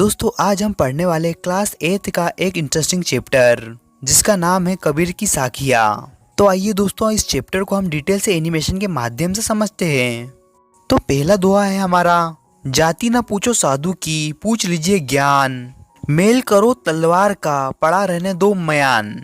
दोस्तों आज हम पढ़ने वाले क्लास 8 का एक इंटरेस्टिंग चैप्टर जिसका नाम है कबीर की साखियाँ। तो आइए दोस्तों इस चैप्टर को हम डिटेल से एनिमेशन के माध्यम से समझते हैं। तो पहला दुआ है हमारा, जाति न पूछो साधु की, पूछ लीजिए ज्ञान, मेल करो तलवार का, पड़ा रहने दो मयान।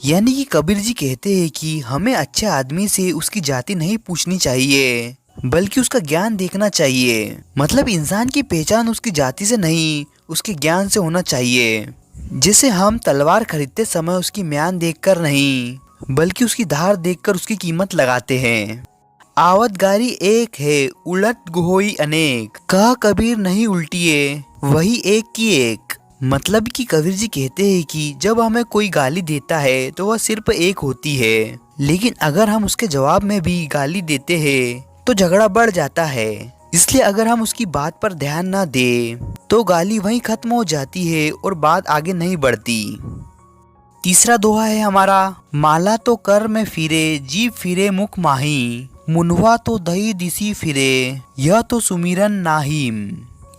यानी कि कबीर जी कहते हैं कि हमें अच्छे आदमी से उसकी जाति नहीं पूछनी चाहिए बल्कि उसका ज्ञान देखना चाहिए। मतलब इंसान की पहचान उसकी जाति से नहीं उसके ज्ञान से होना चाहिए। जैसे हम तलवार खरीदते समय उसकी म्यान देखकर नहीं बल्कि उसकी धार देखकर उसकी कीमत लगाते हैं। आवत गारी एक है उलट होई अनेक, कहा कबीर नहीं उल्टिए वही एक की एक। मतलब कि कबीर जी कहते हैं कि जब हमें कोई गाली देता है तो वह सिर्फ एक होती है, लेकिन अगर हम उसके जवाब में भी गाली देते हैं तो झगड़ा बढ़ जाता है। इसलिए अगर हम उसकी बात पर ध्यान ना दे तो गाली वहीं खत्म हो जाती है और बात आगे नहीं बढ़ती। तीसरा दोहा है हमारा, माला तो कर में फिरे जीभ फिरे मुख माही, मुनवा तो दही दिसी फिरे यह तो सुमिरन नाहिम।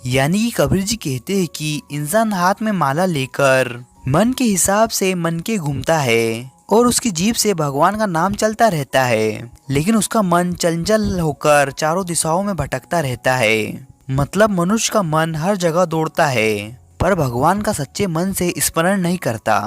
यानी कि कबीर जी कहते हैं कि इंसान हाथ में माला लेकर मन के हिसाब से मन के घूमता है और उसकी जीभ से भगवान का नाम चलता रहता है, लेकिन उसका मन चंचल होकर चारों दिशाओं में भटकता रहता है। मतलब मनुष्य का मन हर जगह दौड़ता है पर भगवान का सच्चे मन से स्मरण नहीं करता।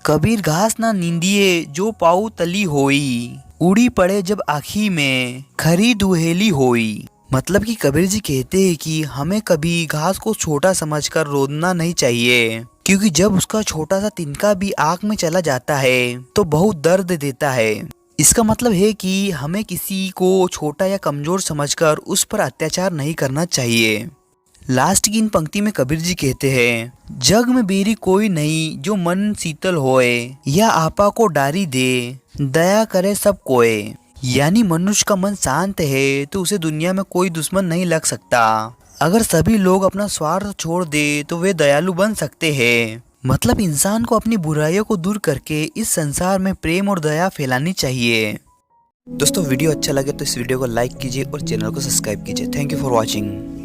कबीर घास ना नींदिए जो पाऊ तली होई, उड़ी पड़े जब आँखी में खरी दुहेली होई। मतलब कि कबीर जी कहते हैं कि हमें कभी घास को छोटा समझकर रोदना नहीं चाहिए, क्योंकि जब उसका छोटा सा तिनका भी आँख में चला जाता है तो बहुत दर्द देता है। इसका मतलब है कि हमें किसी को छोटा या कमजोर समझकर उस पर अत्याचार नहीं करना चाहिए। लास्ट की इन पंक्ति में कबीर जी कहते हैं, जग में बेरी कोई नहीं जो मन शीतल होए, या आपा को डारी दे दया करे सब कोय। यानी मनुष्य का मन शांत है तो उसे दुनिया में कोई दुश्मन नहीं लग सकता। अगर सभी लोग अपना स्वार्थ छोड़ दे तो वे दयालु बन सकते हैं। मतलब इंसान को अपनी बुराइयों को दूर करके इस संसार में प्रेम और दया फैलानी चाहिए। दोस्तों वीडियो अच्छा लगे तो इस वीडियो को लाइक कीजिए और चैनल को सब्सक्राइब कीजिए। Thank you for watching.